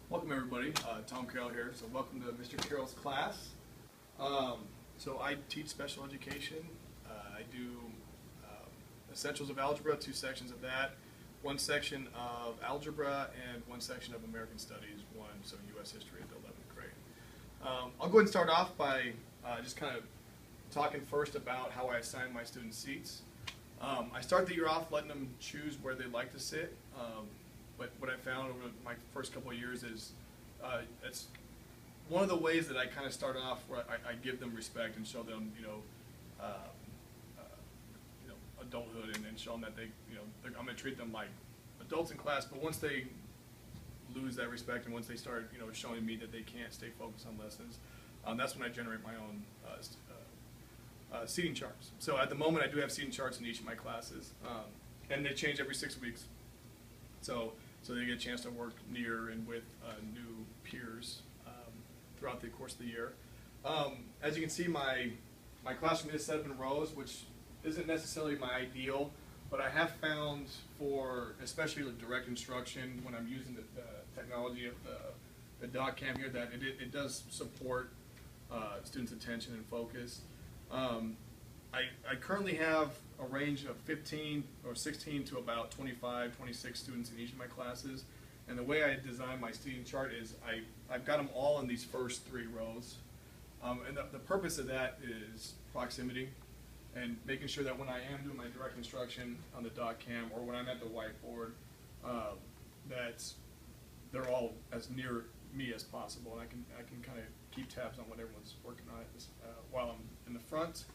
Welcome everybody, Tom Carroll here. So welcome to Mr. Carroll's class. So I teach special education. I do Essentials of Algebra, 2 sections of that, 1 section of Algebra, and 1 section of American Studies, 1, so U.S. History at the 11th grade. I'll go ahead and start off by just kind of talking first about how I assign my students seats. I start the year off letting them choose where they'd like to sit. But what I found over my first couple of years is it's one of the ways that I kind of start off where I give them respect and show them, adulthood and show them that I'm going to treat them like adults in class. But once they lose that respect and once they start, showing me that they can't stay focused on lessons, that's when I generate my own seating charts. So at the moment, I do have seating charts in each of my classes, and they change every 6 weeks. So they get a chance to work near and with new peers throughout the course of the year. As you can see, my classroom is set up in rows, which isn't necessarily my ideal, but I have found for especially like direct instruction, when I'm using the technology of the DocCam here, that it does support students' attention and focus. I currently have a range of 15 or 16 to about 25, 26 students in each of my classes. And the way I design my seating chart is I've got them all in these first 3 rows. And the purpose of that is proximity and making sure that when I am doing my direct instruction on the DocCam or when I'm at the whiteboard, that they're all as near me as possible. And I can kind of keep tabs on what everyone's working on while I'm in the front.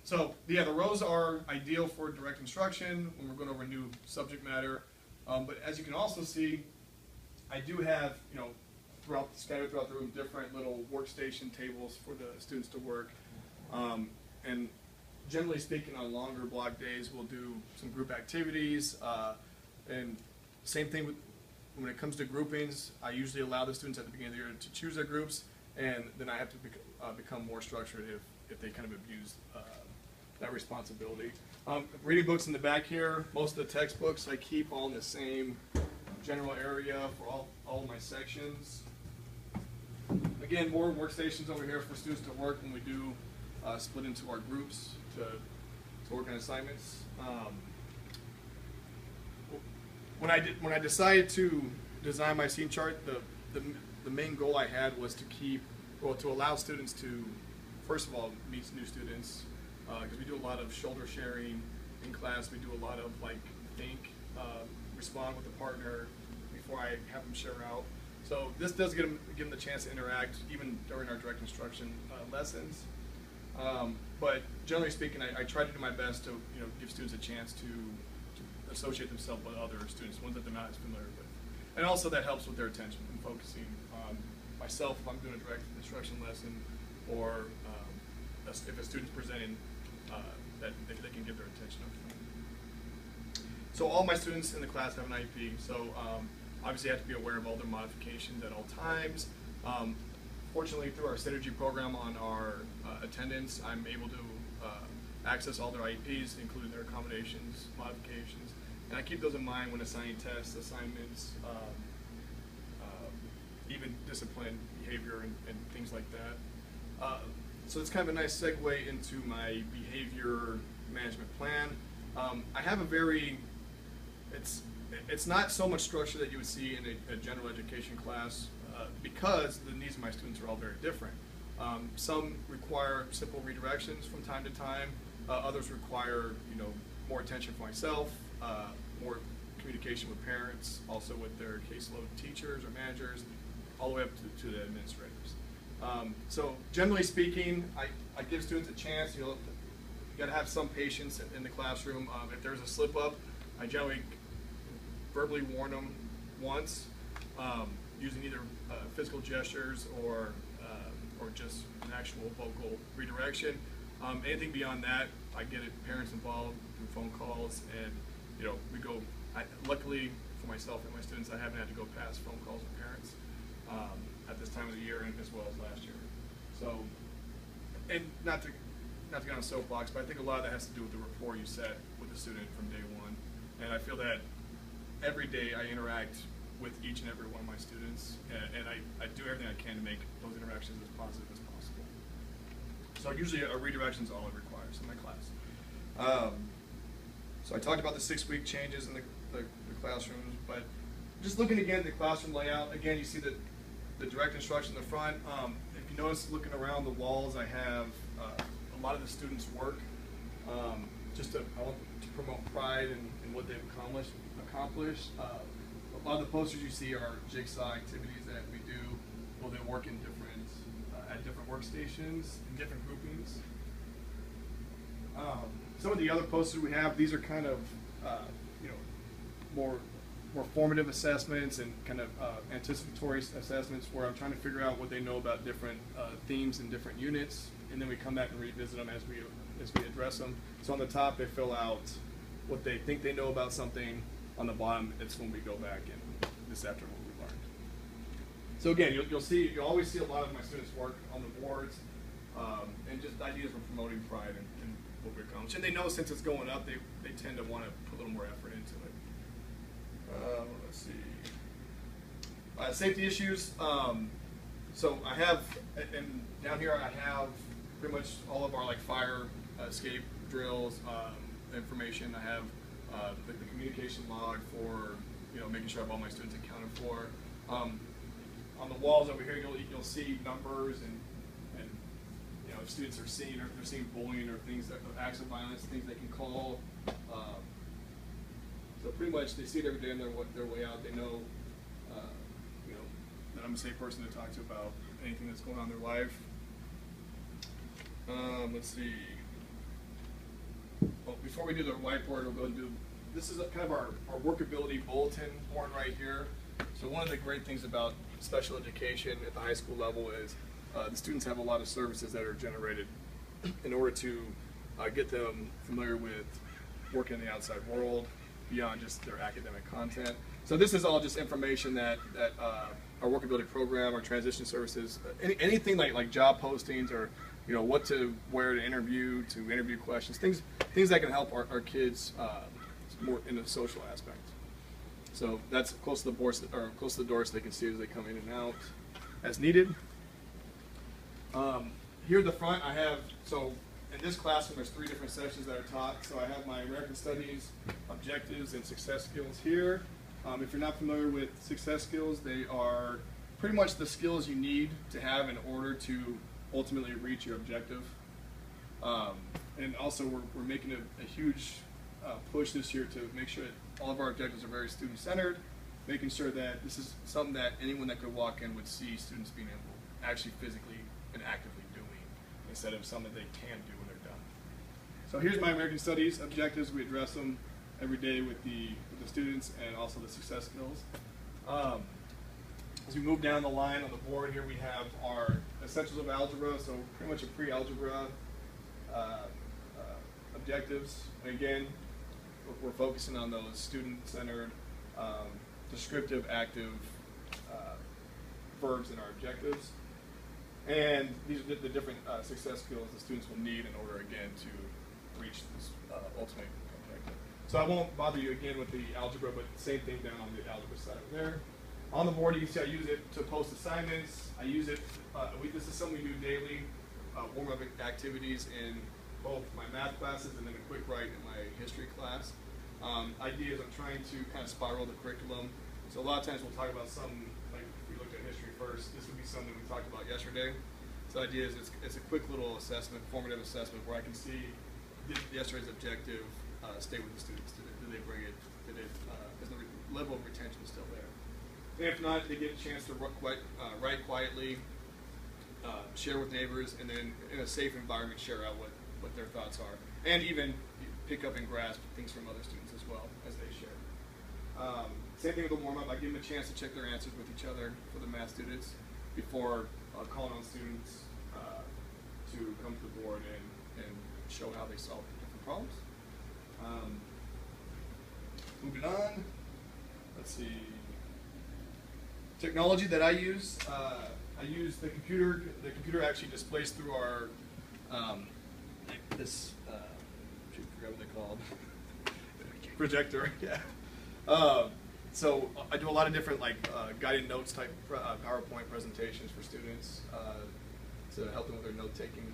So yeah, the rows are ideal for direct instruction when we're going over new subject matter. But as you can also see, I do have, scattered throughout the room, different little workstation tables for the students to work. And generally speaking, on longer block days, we'll do some group activities. And same thing when it comes to groupings, I usually allow the students at the beginning of the year to choose their groups, and then I have to become more structured if they kind of abuse that responsibility. Reading books in the back here, most of the textbooks I keep all in the same general area for all my sections. Again, more workstations over here for students to work when we do split into our groups to work on assignments. When I decided to design my seating chart, the main goal I had was to allow students to, first of all, meet new students, because we do a lot of shoulder sharing in class. We do a lot of respond with the partner before I have them share out. So this does give them the chance to interact even during our direct instruction lessons. But generally speaking, I try to do my best to give students a chance to associate themselves with other students, ones that they're not as familiar with. And also that helps with their attention and focusing on myself if I'm doing a direct instruction lesson, or if a student's presenting, that they can give their attention up to. So all my students in the class have an IEP, so obviously I have to be aware of all their modifications at all times. Fortunately, through our Synergy program on our attendance, I'm able to access all their IEPs, including their accommodations, modifications, and I keep those in mind when assigning tests, assignments, even discipline, behavior, and things like that. So it's kind of a nice segue into my behavior management plan. I have it's not so much structure that you would see in a general education class, because the needs of my students are all very different. Some require simple redirections from time to time. Others require, more attention for myself, more communication with parents, also with their caseload teachers or managers, all the way up to the administrators. So generally speaking, I give students a chance. You got to have some patience in the classroom. If there's a slip up, I generally verbally warn them once, using either physical gestures or just an actual vocal redirection. Anything beyond that, I get parents involved through phone calls, and we go. Luckily for myself and my students, I haven't had to go past phone calls with parents at this time of the year, and as well as last year. So, and not to get on a soapbox, but I think a lot of that has to do with the rapport you set with the student from day one. And I feel that every day I interact with each and every one of my students, and I do everything I can to make those interactions as positive as possible. So usually a redirection is all it requires in my class. So I talked about the 6-week changes in the classrooms, but just looking again at the classroom layout, again you see the direct instruction in the front. If you notice, looking around the walls, I have a lot of the students' work, just to promote pride in what they've accomplished. A lot of the posters you see are jigsaw activities that we do. Well, they work in at different workstations in different groupings. Some of the other posters we have, these are kind of more formative assessments and kind of anticipatory assessments where I'm trying to figure out what they know about different themes and different units, and then we come back and revisit them as we address them. So on the top, they fill out what they think they know about something. On the bottom, it's when we go back and this after what we learned. So again, you'll always see a lot of my students' work on the boards, and just ideas for promoting pride and what we accomplish. And they know since it's going up, they tend to want to put a little more effort into it. Let's see. Safety issues. So I have, and down here I have pretty much all of our fire escape drills, information. I have the communication log for making sure I have all my students accounted for. On the walls over here, you'll see numbers and if students are seeing or if they're seeing bullying or acts of violence, things they can call. So pretty much they see it every day on their way out. They know that I'm a safe person to talk to about anything that's going on in their life. Let's see. Well, before we do the whiteboard, we'll go and do, this is kind of our workability bulletin board right here. So one of the great things about special education at the high school level is the students have a lot of services that are generated in order to get them familiar with working in the outside world beyond just their academic content. So this is all just information that our workability program, our transition services, anything like job postings or what to wear to interview questions, things that can help our kids more in the social aspect. So that's close to the door, close to the door, so they can see as they come in and out as needed. Here at the front, I have, so in this classroom, there's 3 different sections that are taught. So I have my American Studies objectives and success skills here. If you're not familiar with success skills, they are pretty much the skills you need to have in order to ultimately reach your objective. And also, we're making a huge push this year to make sure that all of our objectives are very student-centered, making sure that this is something that anyone that could walk in would see students being able actually physically and actively doing, instead of something they can do when they're done. So here's my American Studies objectives. We address them every day with the students and also the success skills. As we move down the line on the board here, we have our essentials of algebra, so pretty much a pre-algebra objectives. And again, we're focusing on those student-centered, descriptive, active verbs in our objectives. And these are the different success skills the students will need in order, again, to reach this ultimate objective. So I won't bother you again with the algebra, but same thing down on the algebra side over there. On the board, you can see I use it to post assignments. I use it, this is something we do daily, warm-up activities in both my math classes and then a quick write in my history class. Ideas, I'm trying to kind of spiral the curriculum. So a lot of times we'll talk about something, like if we looked at history first, this would be something we talked about yesterday. So the idea is it's a quick little assessment, formative assessment, where I can see did yesterday's objective stay with the students? Did they bring it? Is the level of retention still there? And if not, they get a chance to write quietly, share with neighbors, and then in a safe environment share out what their thoughts are. And even pick up and grasp things from other students as well as they share. Same thing with the warm-up. I give them a chance to check their answers with each other for the math students before calling on students to come to the board and show how they solve different problems. Moving on, let's see. Technology that I use the computer. The computer actually displays through our I forgot what they're called. Projector. Yeah. I do a lot of different guided notes type PowerPoint presentations for students to help them with their note taking,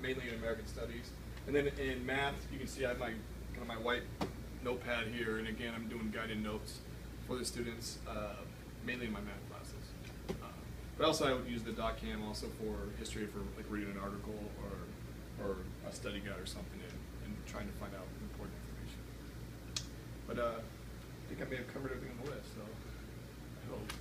mainly in American Studies. And then in math, you can see I have my kind of my white notepad here, and again, I'm doing guided notes for the students, mainly in my math classes. But also, I would use the DocCam also for history, for like reading an article or a study guide or something, and trying to find out important information. But I think I may have covered everything on the list, so I hope.